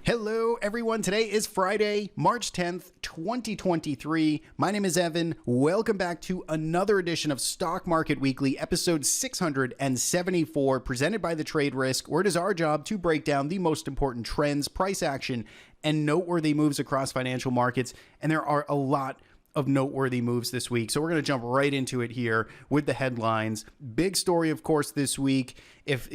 Hello, everyone. Today is Friday, March 10th, 2023. My name is Evan. Welcome back to another edition of Stock Market Weekly, episode 674, presented by the Trade Risk, where it is our job to break down the most important trends, price action, and noteworthy moves across financial markets. And there are a lot of noteworthy moves this week. So we're going to jump right into it here with the headlines. Big story, of course, this week. If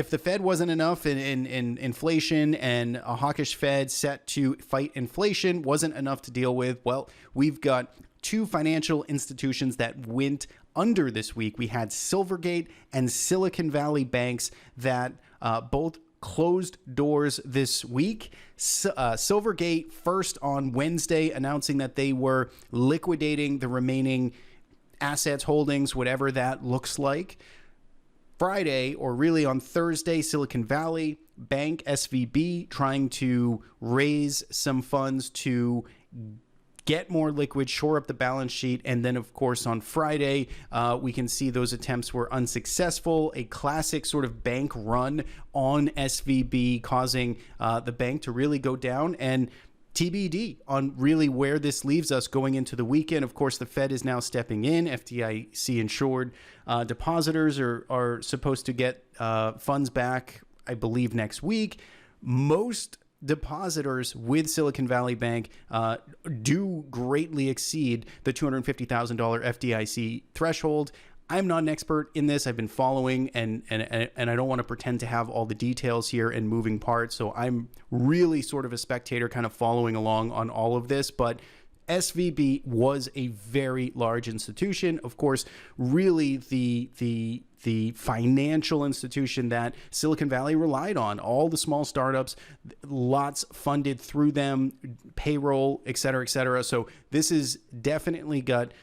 the Fed wasn't enough in inflation and a hawkish Fed set to fight inflation wasn't enough to deal with, well, we've got two financial institutions that went under this week. We had Silvergate and Silicon Valley banks that both closed doors this week. Silvergate first on Wednesday announcing that they were liquidating the remaining assets, holdings, whatever that looks like. Friday, or really on Thursday, Silicon Valley Bank, SVB, trying to raise some funds to get more liquid, shore up the balance sheet. And then, of course, on Friday, we can see those attempts were unsuccessful. A classic sort of bank run on SVB, causing the bank to really go down. And TBD on really where this leaves us going into the weekend. Of course, the Fed is now stepping in. FDIC insured depositors are supposed to get funds back, I believe, next week. Most depositors with Silicon Valley Bank do greatly exceed the $250,000 FDIC threshold. I'm not an expert in this. I've been following and I don't want to pretend to have all the details here and moving parts. So I'm really sort of a spectator kind of following along on all of this. But SVB was a very large institution. Of course, really the financial institution that Silicon Valley relied on. All the small startups, lots funded through them, payroll, et cetera, et cetera. So this has definitely got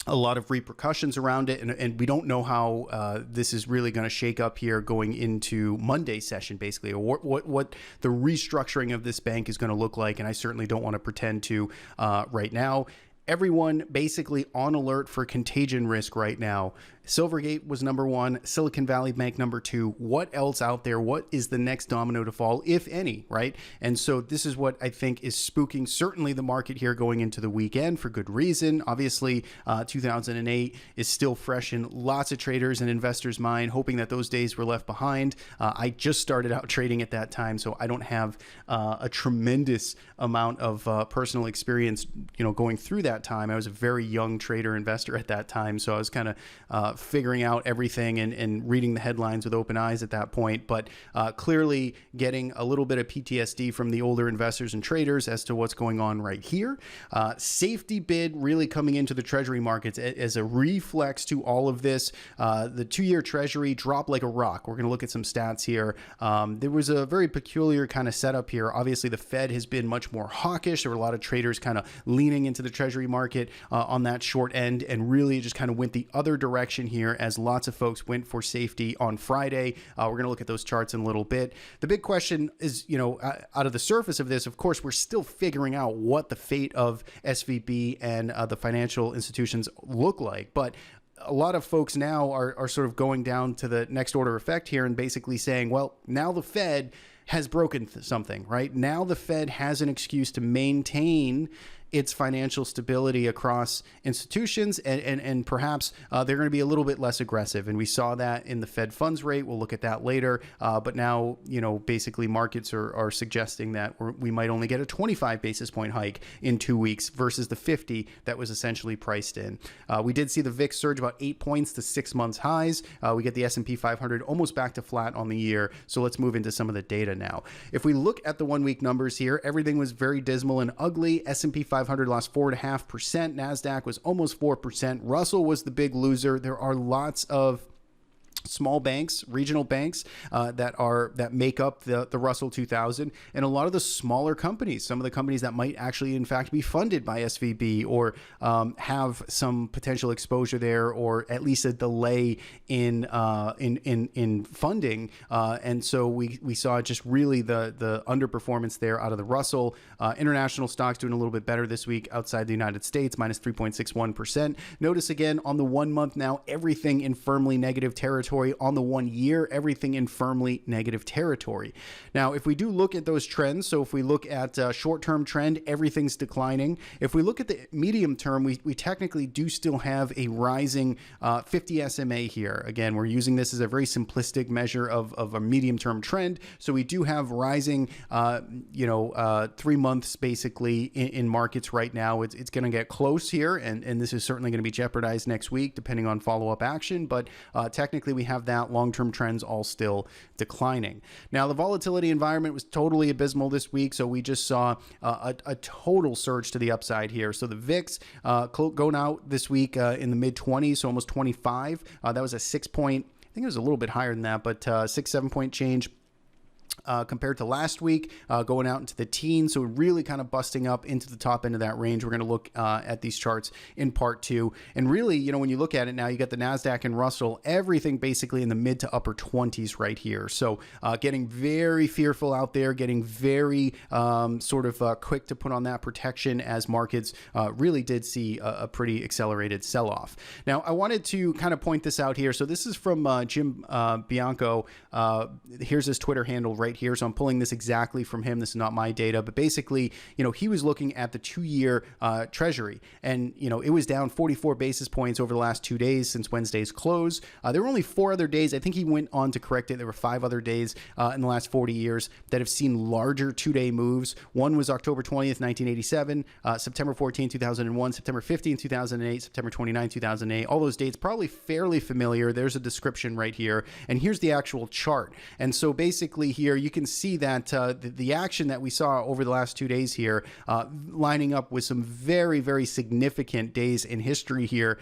a lot of repercussions around it, and we don't know how this is really going to shake up here going into Monday's session, basically, or what the restructuring of this bank is going to look like. And I certainly don't want to pretend to right now. Everyone basically on alert for contagion risk right now. Silvergate was number one, Silicon Valley Bank number two. What else out there? What is the next domino to fall, if any, right? And so this is what I think is spooking certainly the market here going into the weekend for good reason. Obviously, 2008 is still fresh in lots of traders and investors' mind, hoping that those days were left behind. I just started out trading at that time, so I don't have a tremendous amount of personal experience, going through that time. I was a very young trader investor at that time, so I was kind of figuring out everything and reading the headlines with open eyes at that point, but clearly getting a little bit of PTSD from the older investors and traders as to what's going on right here. Safety bid really coming into the Treasury markets as a reflex to all of this. The 2-year Treasury dropped like a rock. We're going to look at some stats here. There was a very peculiar kind of setup here. Obviously, the Fed has been much more hawkish. There were a lot of traders kind of leaning into the Treasury market on that short end, and really just kind of went the other direction here as lots of folks went for safety on Friday. We're going to look at those charts in a little bit. The big question is, out of the surface of this, of course, we're still figuring out what the fate of SVB and the financial institutions look like. But a lot of folks now are sort of going down to the next order effect here and basically saying, well, now the Fed has broken something, right? Now the Fed has an excuse to maintain its financial stability across institutions, and perhaps they're going to be a little bit less aggressive. And we saw that in the Fed funds rate. We'll look at that later. But now, basically markets are suggesting that we might only get a 25 basis point hike in 2 weeks versus the 50 that was essentially priced in. We did see the VIX surge about 8 points to 6 months highs. We get the S&P 500 almost back to flat on the year. So let's move into some of the data now. If we look at the 1 week numbers here, everything was very dismal and ugly. S&P 500 lost 4.5%. Nasdaq was almost 4%. Russell was the big loser. There are lots of small banks, regional banks that make up the Russell 2000, and a lot of the smaller companies, some of the companies that might actually in fact be funded by SVB or have some potential exposure there, or at least a delay in funding. And so we saw just really the underperformance there out of the Russell. International stocks doing a little bit better this week outside the United States, minus 3.61%. Notice again on the 1 month now, everything in firmly negative territory. territory on the 1 year, everything in firmly negative territory. Now, if we do look at those trends, so if we look at short-term trend, everything's declining. If we look at the medium term, we technically do still have a rising 50 SMA here. Again, we're using this as a very simplistic measure of a medium-term trend. So we do have rising, 3 months basically in markets right now. It's going to get close here, and this is certainly going to be jeopardized next week, depending on follow-up action. But technically, we have that long-term trends all still declining. Now, the volatility environment was totally abysmal this week, so we just saw a total surge to the upside here. So the VIX going out this week in the mid-20s, so almost 25. That was a 6 point, I think it was a little bit higher than that, but 6-7 point change compared to last week, going out into the teens. So really kind of busting up into the top end of that range. We're going to look at these charts in part 2. And really, when you look at it now, you got the Nasdaq and Russell, everything basically in the mid to upper 20s right here. So getting very fearful out there, getting very quick to put on that protection as markets really did see a pretty accelerated sell-off. Now, I wanted to kind of point this out here. So this is from Jim Bianco. Here's his Twitter handle right here. So I'm pulling this exactly from him. This is not my data, but basically, he was looking at the 2-year Treasury, and it was down 44 basis points over the last 2 days since Wednesday's close. There were only 4 other days. I think he went on to correct it. There were 5 other days in the last 40 years that have seen larger 2-day moves. One was October 20th, 1987, September 14, 2001, September 15, 2008, September 29, 2008. All those dates probably fairly familiar. There's a description right here, and here's the actual chart. And so basically here you can see that the action that we saw over the last 2 days here lining up with some very, very significant days in history here,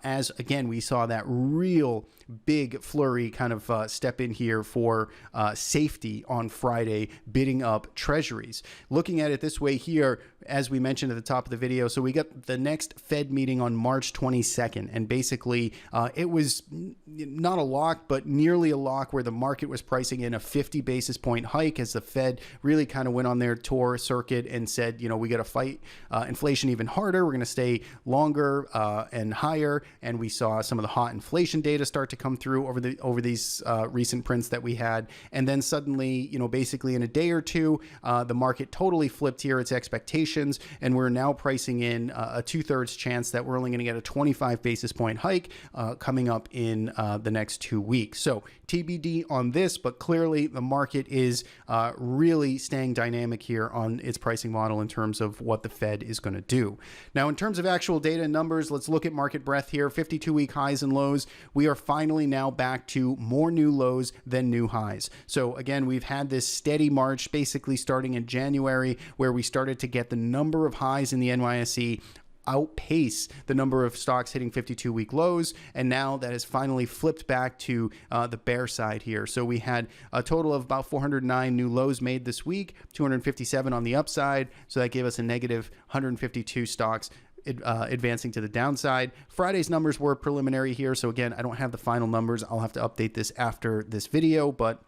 as again we saw that real big flurry kind of step in here for safety on Friday, bidding up treasuries. Looking at it this way here, as we mentioned at the top of the video, so we got the next Fed meeting on March 22nd, and basically it was not a lock, but nearly a lock, where the market was pricing in a 50 basis point hike as the Fed really kind of went on their tour circuit and said, we got to fight inflation even harder. We're going to stay longer and higher. And we saw some of the hot inflation data start to come through over these recent prints that we had. And then suddenly, basically in a day or two, the market totally flipped here its expectations, and we're now pricing in a 2/3 chance that we're only going to get a 25 basis point hike coming up in the next 2 weeks. So TBD on this, but clearly the market is really staying dynamic here on its pricing model in terms of what the Fed is going to do. Now, in terms of actual data and numbers, let's look at market breadth here. 52-week highs and lows. We are finally now back to more new lows than new highs. So again, we've had this steady march basically starting in January, where we started to get the number of highs in the NYSE outpace the number of stocks hitting 52-week lows, and now that has finally flipped back to the bear side here. So we had a total of about 409 new lows made this week, 257 on the upside, so that gave us a negative 152 stocks advancing to the downside. Friday's numbers were preliminary here, so again, I don't have the final numbers. I'll have to update this after this video, but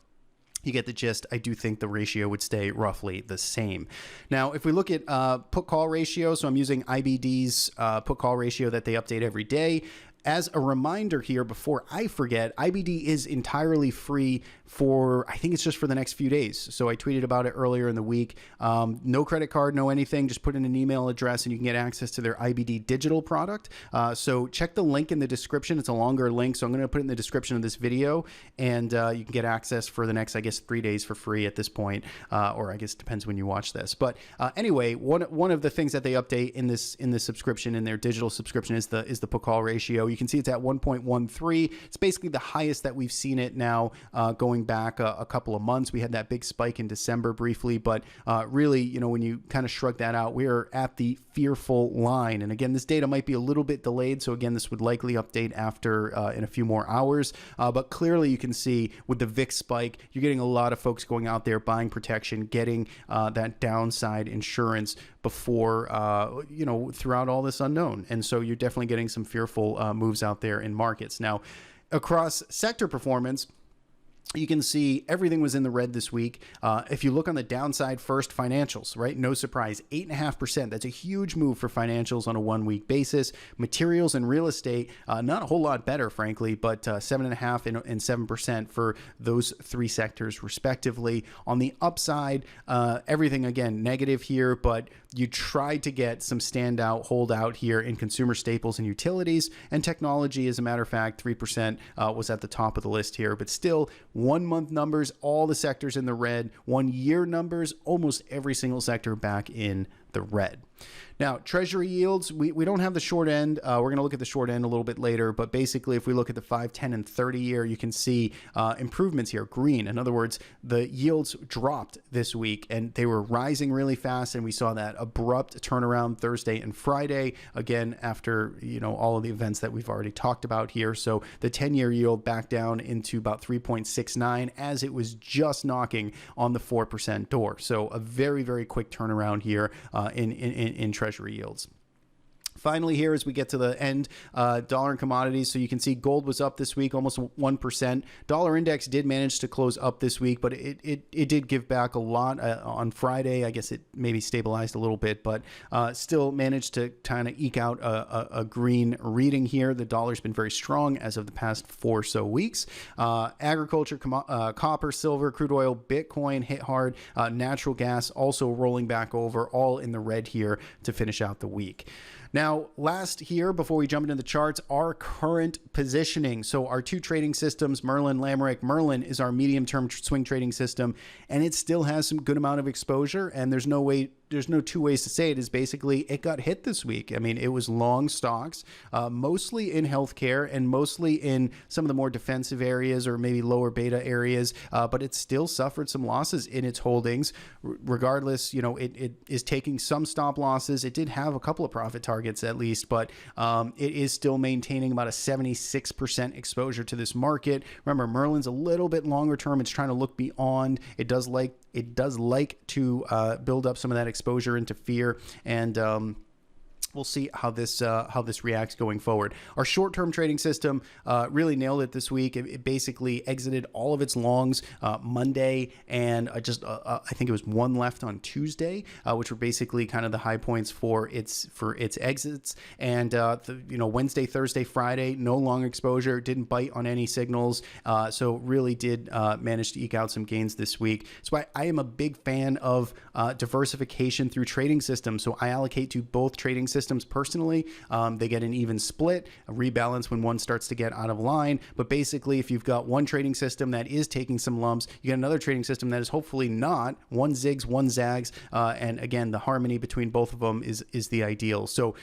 you get the gist. I do think the ratio would stay roughly the same. Now, if we look at put-call ratio, so I'm using IBD's put-call ratio that they update every day. As a reminder here, before I forget, IBD is entirely free for, I think it's just for the next few days. So I tweeted about it earlier in the week. No credit card, no anything. Just put in an email address and you can get access to their IBD digital product. So check the link in the description. It's a longer link, so I'm going to put it in the description of this video, and you can get access for the next, I guess, 3 days for free at this point, or I guess it depends when you watch this. But anyway, one of the things that they update in this subscription, in their digital subscription, is the put call ratio. You can see it's at 1.13. It's basically the highest that we've seen it now going back a couple of months. We had that big spike in December briefly, but really, when you kind of shrug that out, we're at the fearful line. And again, this data might be a little bit delayed. So again, this would likely update after in a few more hours. But clearly you can see with the VIX spike, you're getting a lot of folks going out there buying protection, getting that downside insurance before, throughout all this unknown. And so you're definitely getting some fearful moves out there in markets. Now, across sector performance, you can see everything was in the red this week. If you look on the downside first, financials, right? No surprise, 8.5%. That's a huge move for financials on a 1 week basis. Materials and real estate, not a whole lot better, frankly, but 7.5% and 7% for those three sectors respectively. On the upside, everything again negative here, but you tried to get some standout holdout here in consumer staples and utilities, and technology, as a matter of fact, 3% was at the top of the list here, but still 1 month numbers, all the sectors in the red. 1 year numbers, almost every single sector back in the red. Now, Treasury yields, we don't have the short end. We're going to look at the short end a little bit later, but basically if we look at the 5, 10, and 30 year, you can see improvements here, green. In other words, the yields dropped this week and they were rising really fast, and we saw that abrupt turnaround Thursday and Friday, again, after, you know, all of the events that we've already talked about here. So the 10-year yield back down into about 3.69 as it was just knocking on the 4% door. So a very, very quick turnaround here in Treasury yields. Finally, here as we get to the end, dollar and commodities. So you can see gold was up this week, almost 1%. Dollar index did manage to close up this week, but it did give back a lot on Friday. I guess it maybe stabilized a little bit, but still managed to kind of eke out a green reading here. The dollar's been very strong as of the past 4 or so weeks. Agriculture, copper, silver, crude oil, Bitcoin hit hard. Natural gas also rolling back over, all in the red here to finish out the week. Now, last here, before we jump into the charts, our current positioning. So our two trading systems, Merlin, Lamerick. Merlin is our medium-term swing trading system, and it still has some good amount of exposure, and there's no two ways to say it, is basically it got hit this week. I mean, it was long stocks, mostly in healthcare and mostly in some of the more defensive areas or maybe lower beta areas, but it still suffered some losses in its holdings. Regardless, you know, it is taking some stop losses. It did have a couple of profit targets at least, but it is still maintaining about a 76% exposure to this market. Remember, Merlin's a little bit longer term. It's trying to look beyond. It does like to build up some of that exposure into fear, and we'll see how this reacts going forward. Our short-term trading system really nailed it this week. It basically exited all of its longs Monday, and I think it was one left on Tuesday, which were basically kind of the high points for its exits. And Wednesday, Thursday, Friday, no long exposure, didn't bite on any signals, so really did manage to eke out some gains this week. That's why I am a big fan of diversification through trading systems. So I allocate to both trading systems personally. They get an even split, a rebalance when one starts to get out of line. But basically, if you've got one trading system that is taking some lumps, you get another trading system that is hopefully not. One zigs, one zags. And again, the harmony between both of them is the ideal. So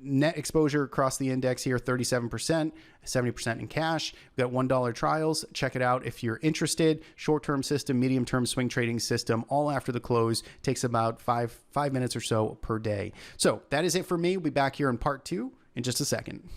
net exposure across the index here, 37%, 70% in cash. We've got $1 trials. Check it out if you're interested. Short-term system, medium-term swing trading system, all after the close. Takes about five minutes or so per day. So that is it for me. We'll be back here in part 2 in just a second.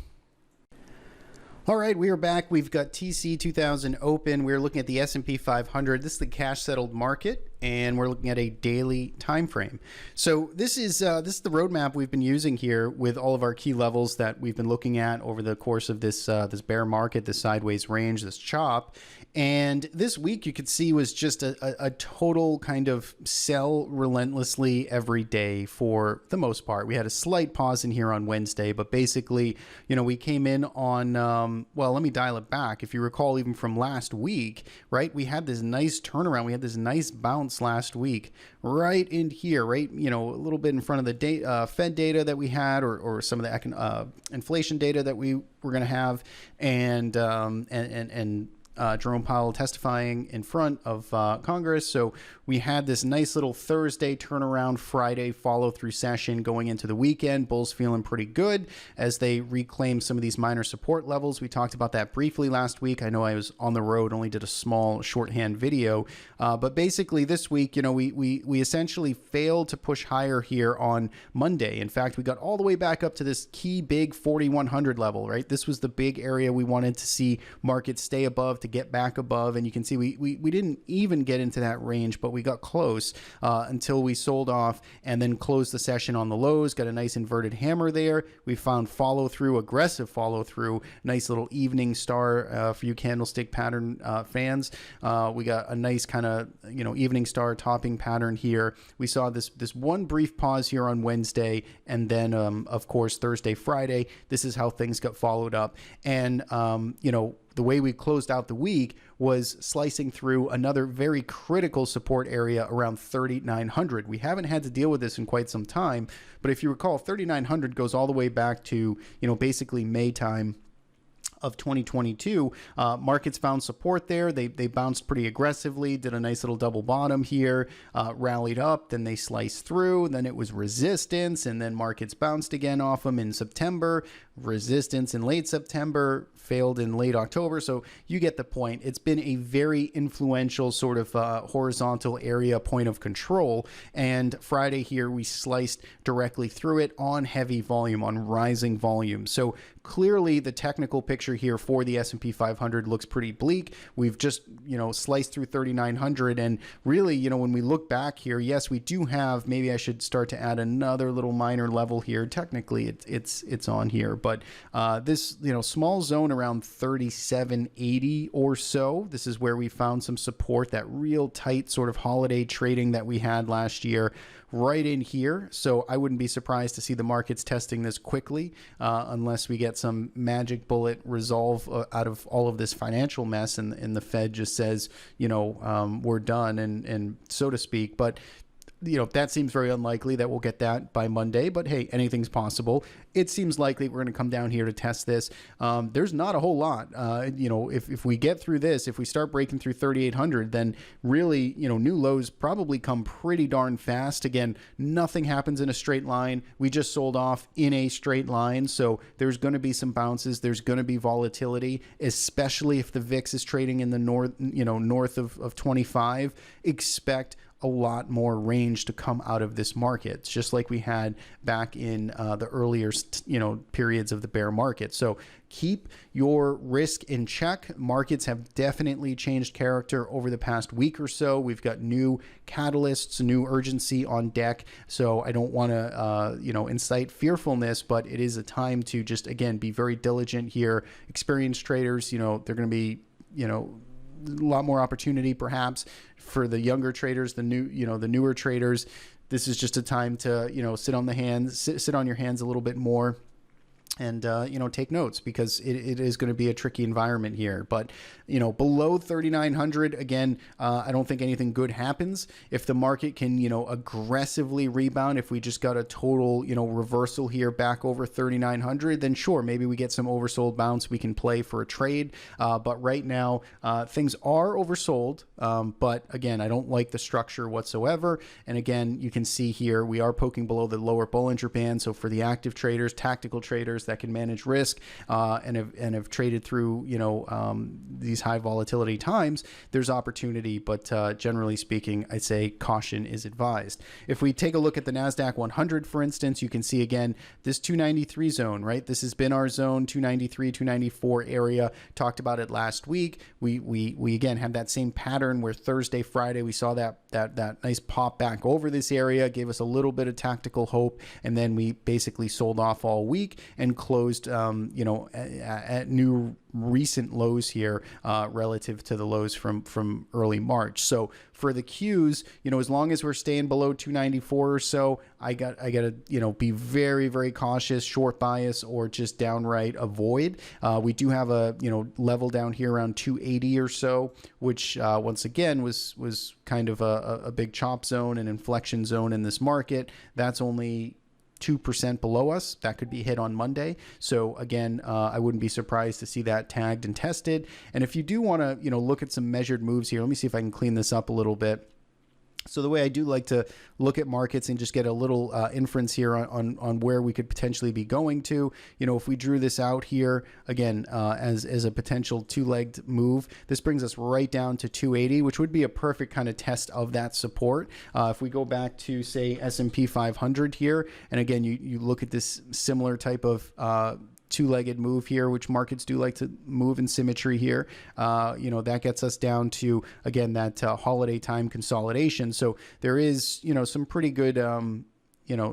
All right, we are back. We've got TC 2000 open. We're looking at the S&P 500. This is the cash settled market, and we're looking at a daily time frame. So this is the roadmap we've been using here with all of our key levels that we've been looking at over the course of this bear market, this sideways range, this chop. And this week you could see was just a total kind of sell relentlessly every day for the most part. We had a slight pause in here on Wednesday, but basically, you know, we came in on, well, let me dial it back. If you recall, even from last week, right, we had this nice turnaround. We had this nice bounce last week right in here, right, you know, a little bit in front of the Fed data that we had, or some of the inflation data that we were going to have, and Jerome Powell testifying in front of Congress. So we had this nice little Thursday turnaround, Friday follow-through session going into the weekend. Bulls feeling pretty good as they reclaim some of these minor support levels. We talked about that briefly last week. I know I was on the road, only did a small shorthand video. But basically this week, you know, we essentially failed to push higher here on Monday. In fact, we got all the way back up to this key big 4,100 level, right? This was the big area we wanted to see markets stay above to get back above, and you can see we didn't even get into that range, but we got close until we sold off and then closed the session on the lows, got a nice inverted hammer there. We found follow through, aggressive follow through, nice little evening star for you candlestick pattern fans. We got a nice kind of, evening star topping pattern here. We saw this one brief pause here on Wednesday, and then of course Thursday, Friday, this is how things got followed up. And the way we closed out the week was slicing through another very critical support area around 3,900. We haven't had to deal with this in quite some time, but if you recall, 3,900 goes all the way back to, basically May time of 2022. Markets found support there. They bounced pretty aggressively, did a nice little double bottom here, rallied up, then they sliced through, then it was resistance, and then markets bounced again off them in September, resistance in late September, failed in late October. So you get the point. It's been a very influential sort of horizontal area point of control. And Friday here, we sliced directly through it on heavy volume, on rising volume. So clearly the technical picture here for the S&P 500 looks pretty bleak. We've just, sliced through 3,900. And really, when we look back here, yes, we do have, maybe I should start to add another little minor level here. Technically it's on here, but this, small zone around 3780 or so. This is where we found some support, that real tight sort of holiday trading that we had last year, right in here. So I wouldn't be surprised to see the markets testing this quickly unless we get some magic bullet resolve out of all of this financial mess and the Fed just says, we're done and so to speak. But that seems very unlikely that we'll get that by Monday, but hey, anything's possible. It seems likely we're going to come down here to test this. There's not a whole lot. If we get through this, if we start breaking through 3,800, then really, new lows probably come pretty darn fast. Again, nothing happens in a straight line. We just sold off in a straight line. So there's going to be some bounces. There's going to be volatility, especially if the VIX is trading in the north of 25. Expect a lot more range to come out of this market. It's just like we had back in the earlier, periods of the bear market. So keep your risk in check. Markets have definitely changed character over the past week or so. We've got new catalysts, new urgency on deck. So I don't want to, incite fearfulness, but it is a time to just, again, be very diligent here. Experienced traders, they're going to be, a lot more opportunity perhaps for the younger traders, the newer traders. This is just a time to, sit on your hands a little bit more and, take notes, because it is going to be a tricky environment here. But, below 3,900, again, I don't think anything good happens. If the market can, aggressively rebound, if we just got a total, reversal here back over 3,900, then sure, maybe we get some oversold bounce we can play for a trade. But right now, things are oversold. But again, I don't like the structure whatsoever. And again, you can see here, we are poking below the lower Bollinger Band. So for the active traders, tactical traders that can manage risk and have traded through, these high volatility times, there's opportunity. But generally speaking, I'd say caution is advised. If we take a look at the Nasdaq 100, for instance, you can see again this 293 zone, right? This has been our zone, 293, 294 area. Talked about it last week. We again have that same pattern where Thursday, Friday, we saw that nice pop back over this area, gave us a little bit of tactical hope, and then we basically sold off all week and closed, at new recent lows here relative to the lows from early March. So for the Qs, as long as we're staying below 294 or so, I got to, be very, very cautious, short bias, or just downright avoid. We do have a, level down here around 280 or so, which once again was kind of a big chop zone, an inflection zone in this market. That's only 2% below us. That could be hit on Monday. So again, I wouldn't be surprised to see that tagged and tested. And if you do want to, look at some measured moves here, let me see if I can clean this up a little bit. So the way I do like to look at markets and just get a little inference here on where we could potentially be going to, if we drew this out here again as a potential two-legged move, this brings us right down to 280, which would be a perfect kind of test of that support. If we go back to say S&P 500 here, and again you look at this similar type of two-legged move here, which markets do like to move in symmetry here. That gets us down to, again, that holiday time consolidation. So there is, some pretty good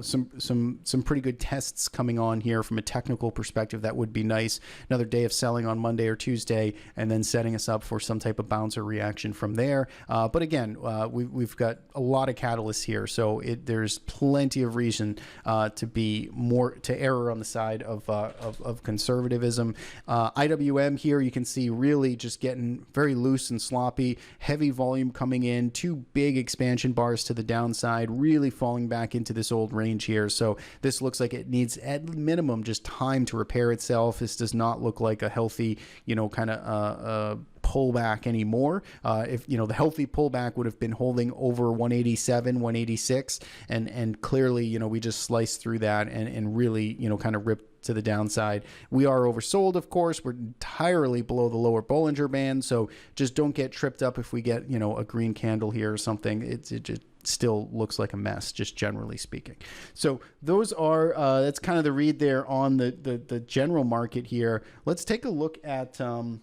some pretty good tests coming on here from a technical perspective. That would be nice. Another day of selling on Monday or Tuesday, and then setting us up for some type of bounce or reaction from there. But again, we've got a lot of catalysts here, so there's plenty of reason to err on the side of conservatism. IWM here, you can see really just getting very loose and sloppy. Heavy volume coming in, two big expansion bars to the downside, really falling back into this old range here. So this looks like it needs at minimum just time to repair itself. This does not look like a healthy, kind of pullback anymore. If the healthy pullback would have been holding over 187, 186, and clearly, we just sliced through that and really, kind of ripped to the downside. We are oversold, of course. We're entirely below the lower Bollinger Band, so just don't get tripped up if we get, a green candle here or something. It just still looks like a mess, just generally speaking. So those are that's kind of the read there on the general market here. Let's take a look at let's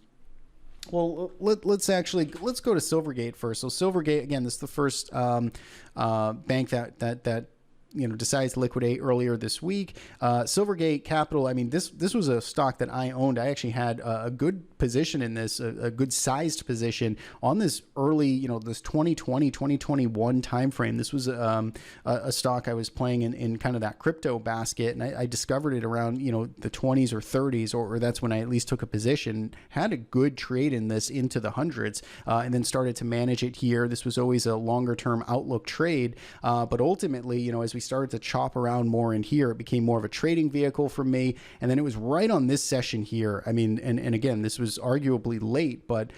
go to Silvergate first. So Silvergate, again, this is the first bank that decides to liquidate earlier this week. Silvergate Capital, I mean, this was a stock that I owned. I actually had a good position in this, a good sized position on this early, this 2020, 2021 timeframe. This was a stock I was playing in kind of that crypto basket, and I discovered it around, the 20s or 30s, or that's when I at least took a position, had a good trade in this into the hundreds, and then started to manage it here. This was always a longer term outlook trade, but ultimately, as we started to chop around more in here, it became more of a trading vehicle for me. And then it was right on this session here. I mean, and again, this was arguably late, but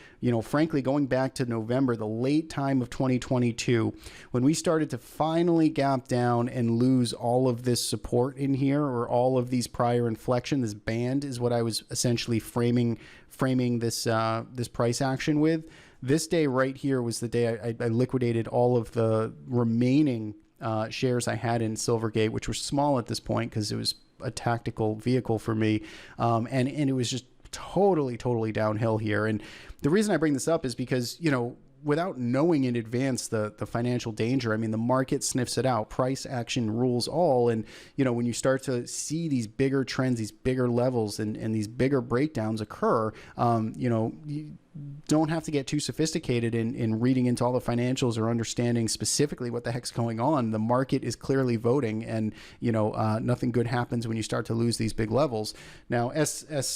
frankly, going back to November, the late time of 2022, when we started to finally gap down and lose all of this support in here, or all of these prior inflection, this band is what I was essentially framing this this price action with. This day right here was the day I liquidated all of the remaining shares I had in Silvergate, which were small at this point because it was a tactical vehicle for me, and it was just totally downhill here. And the reason I bring this up is because without knowing in advance the financial danger, I mean, the market sniffs it out. Price action rules all. And, when you start to see these bigger trends, these bigger levels, and these bigger breakdowns occur, you don't have to get too sophisticated in reading into all the financials or understanding specifically what the heck's going on. The market is clearly voting, and, nothing good happens when you start to lose these big levels. Now, SIVB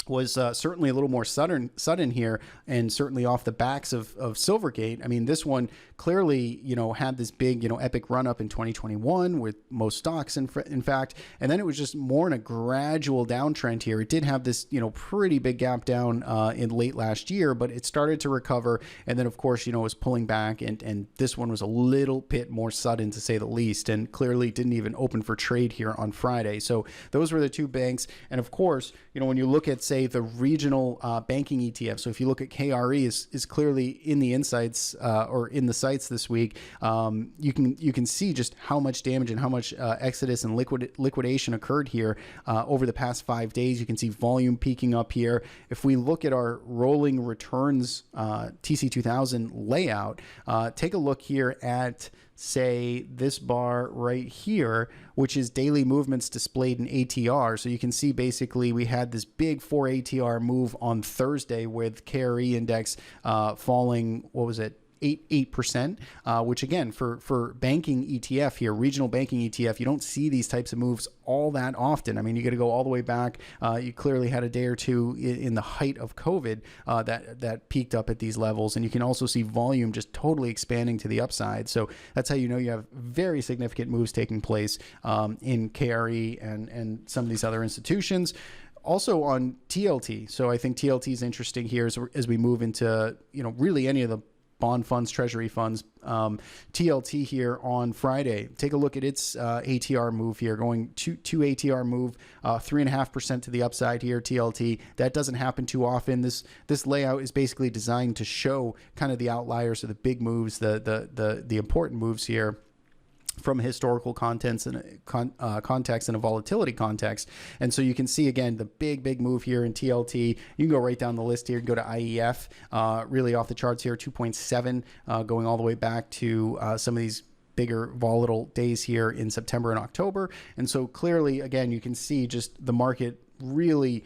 was certainly a little more sudden here, and certainly off the backs of Silvergate. I mean, this one clearly, had this big, epic run up in 2021 with most stocks, in fact, and then it was just more in a gradual downtrend here. It did have this, pretty big gap down in late last year, but it started to recover, and then of course, it was pulling back, and this one was a little bit more sudden, to say the least, and clearly didn't even open for trade here on Friday. So those were the two banks, and of course, when you look at, say, the regional banking ETF. So if you look at KRE is clearly in the insights or in the sites this week. You can see just how much damage and how much exodus and liquidation occurred here over the past 5 days. You can see volume peaking up here. If we look at our rolling returns TC2000 layout, take a look here at, say, this bar right here, which is daily movements displayed in ATR. So you can see basically we had this big 4 ATR move on Thursday with KRE index falling, what was it, 8%, which again, for banking ETF here, regional banking ETF, you don't see these types of moves all that often. I mean, you got to go all the way back. You clearly had a day or two in the height of COVID that peaked up at these levels, and you can also see volume just totally expanding to the upside. So that's how you have very significant moves taking place in KRE and some of these other institutions. Also on TLT. So I think TLT is interesting here as we move into really any of the bond funds, treasury funds. TLT here on Friday. Take a look at its ATR move here, going two ATR move, 3.5% to the upside here. TLT. That doesn't happen too often. This layout is basically designed to show kind of the outliers of the big moves, the important moves here. from a historical context and a volatility context. And so you can see, again, the big move here in TLT. You can go right down the list here, go to IEF, really off the charts here, 2.7, going all the way back to some of these bigger volatile days here in September and October. And so clearly, again, you can see just the market really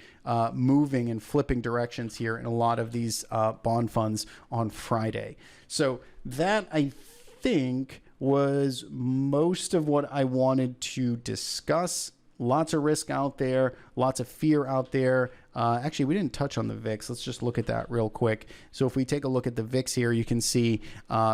moving and flipping directions here in a lot of these bond funds on Friday. So that, I think, was most of what I wanted to discuss. Lots of risk out there, lots of fear out there. Actually, we didn't touch on the VIX. Let's just look at that real quick. So if we take a look at the VIX here, you can see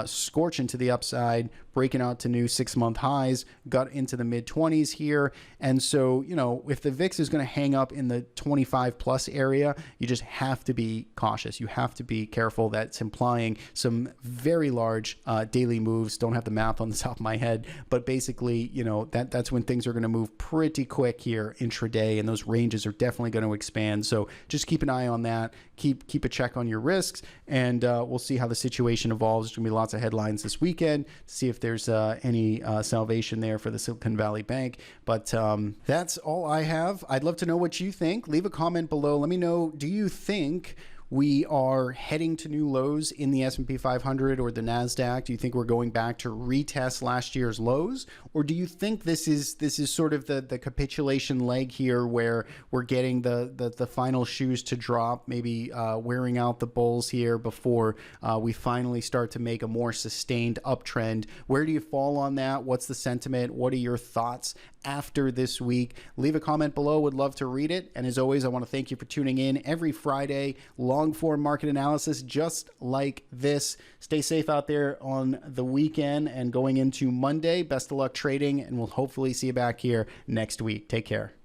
scorching to the upside, breaking out to new 6-month highs, got into the mid-20s here. And so, you know, if the VIX is going to hang up in the 25 plus area, you just have to be cautious. You have to be careful. That's implying some very large daily moves. Don't have the math on the top of my head, but basically, you know, that's when things are going to move pretty quick here intraday, and those ranges are definitely going to expand. So just keep an eye on that. Keep a check on your risks, and we'll see how the situation evolves. There's going to be lots of headlines this weekend to see if there's any salvation there for the Silicon Valley Bank. But that's all I have. I'd love to know what you think. Leave a comment below. Let me know, do you think we are heading to new lows in the S&P 500 or the Nasdaq? Do you think we're going back to retest last year's lows, or do you think this is sort of the capitulation leg here, where we're getting the final shoes to drop, maybe wearing out the bulls here before we finally start to make a more sustained uptrend? Where do you fall on that? What's the sentiment? What are your thoughts after this week? Leave a comment below. Would love to read it. And as always, I want to thank you for tuning in every Friday. Long form market analysis just like this. Stay safe out there on the weekend and going into Monday. Best of luck trading, and we'll hopefully see you back here next week. Take care.